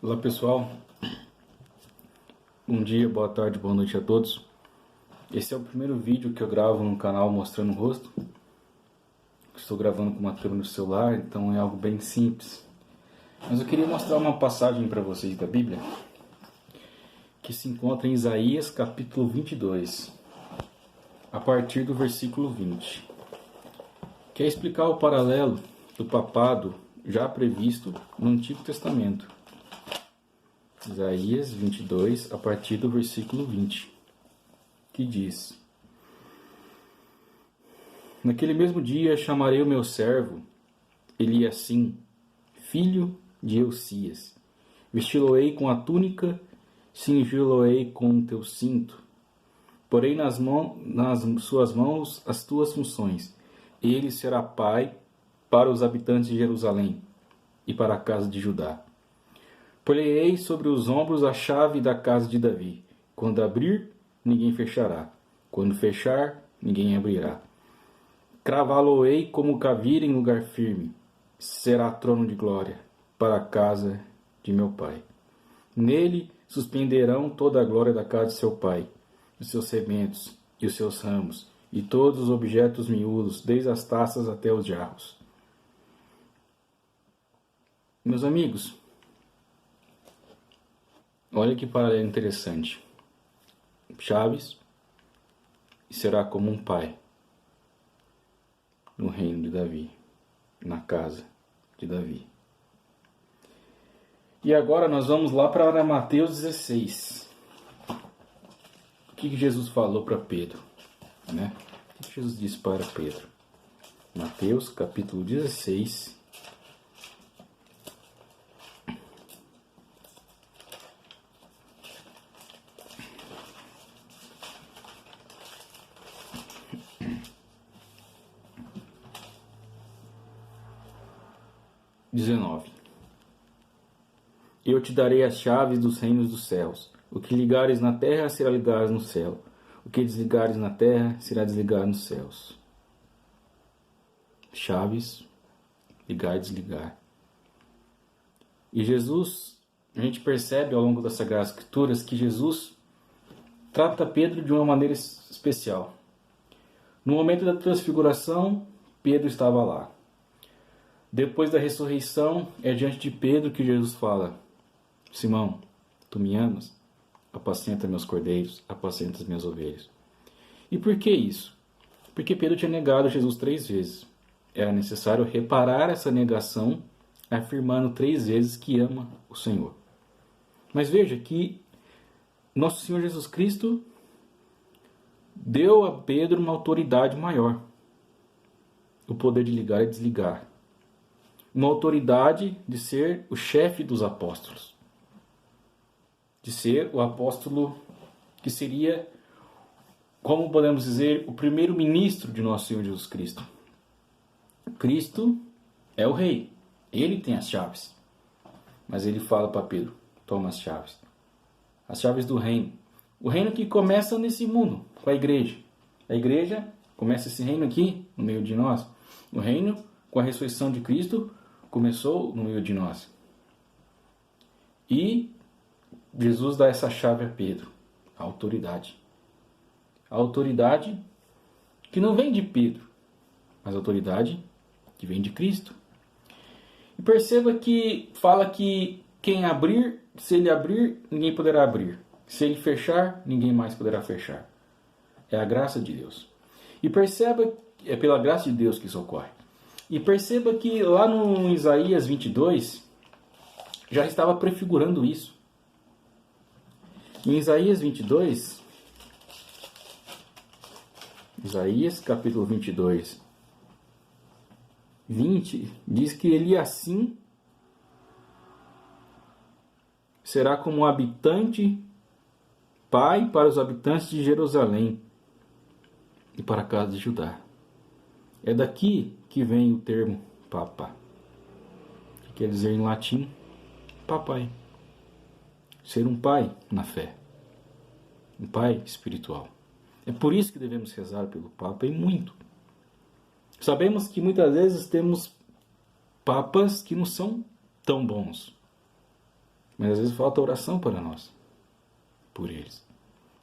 Olá pessoal, bom dia, boa tarde, boa noite a todos. Esse é o primeiro vídeo que eu gravo no canal mostrando o rosto. Estou gravando com uma câmera no celular, então é algo bem simples. Mas eu queria mostrar uma passagem para vocês da Bíblia, que se encontra em Isaías capítulo 22, a partir do versículo 20. Que é explicar o paralelo do papado já previsto no Antigo Testamento. Isaías 22, a partir do versículo 20, que diz: Naquele mesmo dia chamarei o meu servo Eliacim, filho de Hilcias. Vesti-lo-ei com a túnica, cingi-lo-ei com o teu cinto. Porei nas suas mãos as tuas funções. Ele será pai para os habitantes de Jerusalém e para a casa de Judá. Porei sobre os ombros a chave da casa de Davi. Quando abrir, ninguém fechará. Quando fechar, ninguém abrirá. Cravá-lo-ei como caveira em lugar firme. Será trono de glória para a casa de meu pai. Nele suspenderão toda a glória da casa de seu pai, os seus sementos e os seus ramos, e todos os objetos miúdos, desde as taças até os jarros. Meus amigos, olha que paralelo interessante. Chaves será como um pai no reino de Davi, na casa de Davi. E agora nós vamos lá para Mateus 16. O que Jesus falou para Pedro? O que Jesus disse para Pedro? Mateus capítulo 16. Eu te darei as chaves dos reinos dos céus. O que ligares na terra será ligado no céu. O que desligares na terra será desligado nos céus. Chaves, ligar e desligar. E Jesus, a gente percebe ao longo das Sagradas Escrituras que Jesus trata Pedro de uma maneira especial. No momento da transfiguração, Pedro estava lá. Depois da ressurreição, é diante de Pedro que Jesus fala: Simão, tu me amas? Apacenta meus cordeiros, apacenta as minhas ovelhas. E por que isso? Porque Pedro tinha negado Jesus 3 vezes. Era necessário reparar essa negação, afirmando 3 vezes que ama o Senhor. Mas veja que nosso Senhor Jesus Cristo deu a Pedro uma autoridade maior. O poder de ligar e desligar. Uma autoridade de ser o chefe dos apóstolos. De ser o apóstolo que seria, como podemos dizer, o primeiro-ministro de nosso Senhor Jesus Cristo. Cristo é o rei. Ele tem as chaves. Mas ele fala para Pedro: toma as chaves. As chaves do reino. O reino que começa nesse mundo, com a igreja. A igreja começa esse reino aqui, no meio de nós. O reino, com a ressurreição de Cristo, começou no meio de nós. E Jesus dá essa chave a Pedro, a autoridade. A autoridade que não vem de Pedro, mas a autoridade que vem de Cristo. E perceba que fala que quem abrir, se ele abrir, ninguém poderá abrir. Se ele fechar, ninguém mais poderá fechar. É a graça de Deus. E perceba, é pela graça de Deus que isso ocorre. E perceba que lá no Isaías 22, já estava prefigurando isso. Em Isaías 22, Isaías capítulo 22, 20, diz que Eliacim será como um habitante, pai para os habitantes de Jerusalém e para a casa de Judá. É daqui que vem o termo papa, que quer dizer em latim papai. Ser um pai na fé, um pai espiritual. É por isso que devemos rezar pelo Papa, e muito. Sabemos que muitas vezes temos papas que não são tão bons. mas às vezes falta oração para nós, por eles.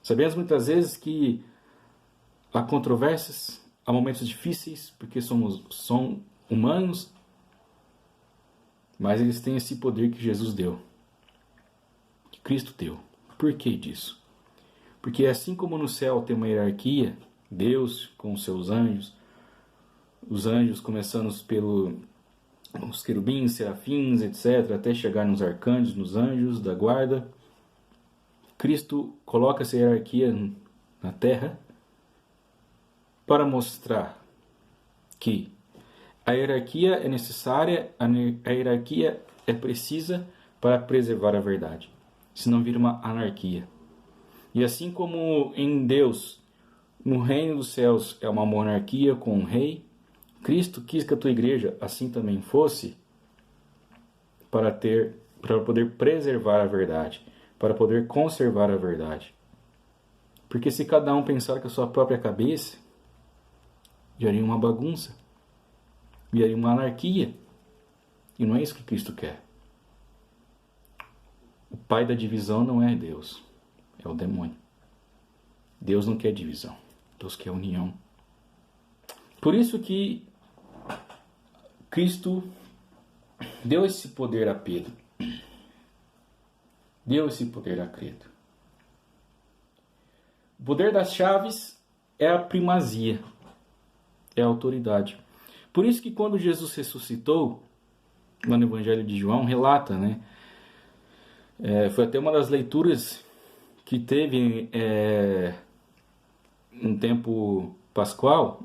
Sabemos muitas vezes que há controvérsias, há momentos difíceis, porque são humanos, mas eles têm esse poder que Jesus deu, que Cristo deu. Por que disso? Porque assim como no céu tem uma hierarquia, Deus com os seus anjos, os anjos começando os querubins, serafins, etc., até chegar nos arcanjos, nos anjos da guarda, Cristo coloca essa hierarquia na terra para mostrar que a hierarquia é necessária, a hierarquia é precisa para preservar a verdade, senão vira uma anarquia. E assim como em Deus, no reino dos céus é uma monarquia com um rei, Cristo quis que a tua igreja assim também fosse para poder preservar a verdade, para poder conservar a verdade. Porque se cada um pensar com a sua própria cabeça, geraria uma bagunça, geraria uma anarquia. E não é isso que Cristo quer. O pai da divisão não é Deus, é o demônio. Deus não quer divisão, Deus quer união. Por isso que Cristo deu esse poder a Pedro. Deu esse poder a Pedro. O poder das chaves é a primazia, é a autoridade. Por isso que quando Jesus ressuscitou, lá no Evangelho de João, relata, né? Foi até uma das leituras que teve um tempo pascual.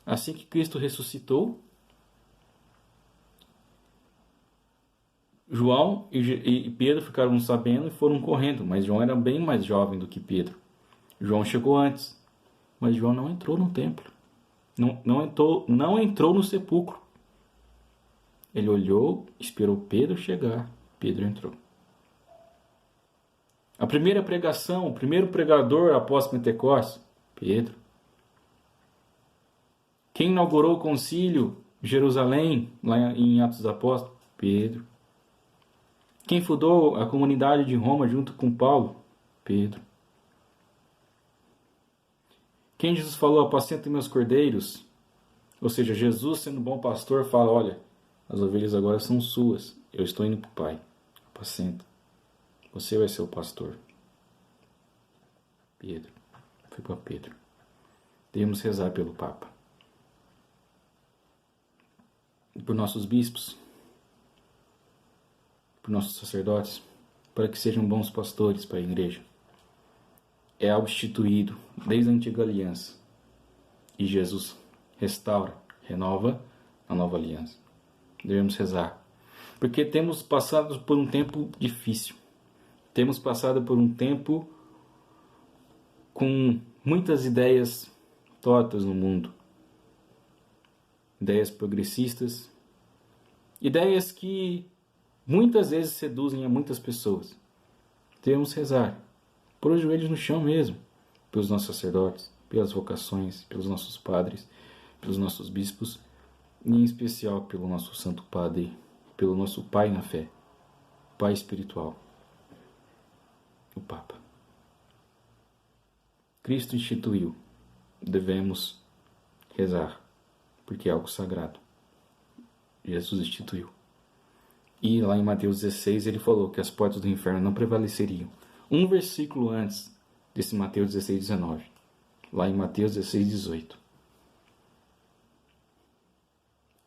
Assim que Cristo ressuscitou, João e Pedro ficaram sabendo e foram correndo, mas João era bem mais jovem do que Pedro. João chegou antes, mas João não entrou no templo, não entrou no sepulcro. Ele olhou, esperou Pedro chegar, Pedro entrou. A primeira pregação, o primeiro pregador após Pentecostes, Pedro. Quem inaugurou o concílio de Jerusalém, lá em Atos dos Apóstolos? Pedro. Quem fundou a comunidade de Roma junto com Paulo? Pedro. Quem Jesus falou, apacenta meus cordeiros? Ou seja, Jesus, sendo bom pastor, fala, olha, as ovelhas agora são suas, eu estou indo para o Pai, apacenta. Você vai ser o pastor. Pedro. Foi para Pedro. Devemos rezar pelo Papa. E por nossos bispos, por nossos sacerdotes, para que sejam bons pastores para a igreja. É algo instituído desde a antiga aliança. E Jesus restaura, renova a nova aliança. Devemos rezar. Porque temos passado por um tempo difícil. Temos passado por um tempo com muitas ideias tortas no mundo. Ideias progressistas. Ideias que muitas vezes seduzem a muitas pessoas. Devemos rezar. Pôr os joelhos no chão mesmo. Pelos nossos sacerdotes, pelas vocações, pelos nossos padres, pelos nossos bispos. E em especial pelo nosso Santo Padre, pelo nosso Pai na fé. Pai espiritual. O Papa. Cristo instituiu. Devemos rezar. Porque é algo sagrado. Jesus instituiu. E lá em Mateus 16 ele falou que as portas do inferno não prevaleceriam. Um versículo antes desse Mateus 16, 19. Lá em Mateus 16, 18.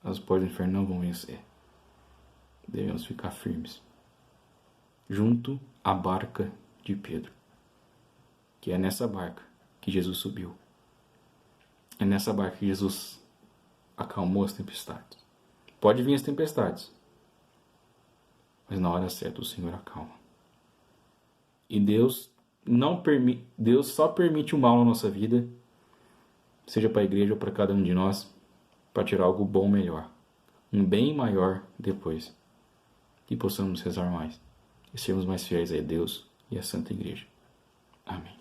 As portas do inferno não vão vencer. Devemos ficar firmes. Junto à barca de Pedro. Que é nessa barca que Jesus subiu. É nessa barca que Jesus acalmou as tempestades. Pode vir as tempestades. Mas na hora certa o Senhor acalma. E Deus só permite o mal na nossa vida, seja para a igreja ou para cada um de nós, para tirar algo bom melhor. Um bem maior depois. Que possamos rezar mais. E sermos mais fiéis a Deus e à Santa Igreja. Amém.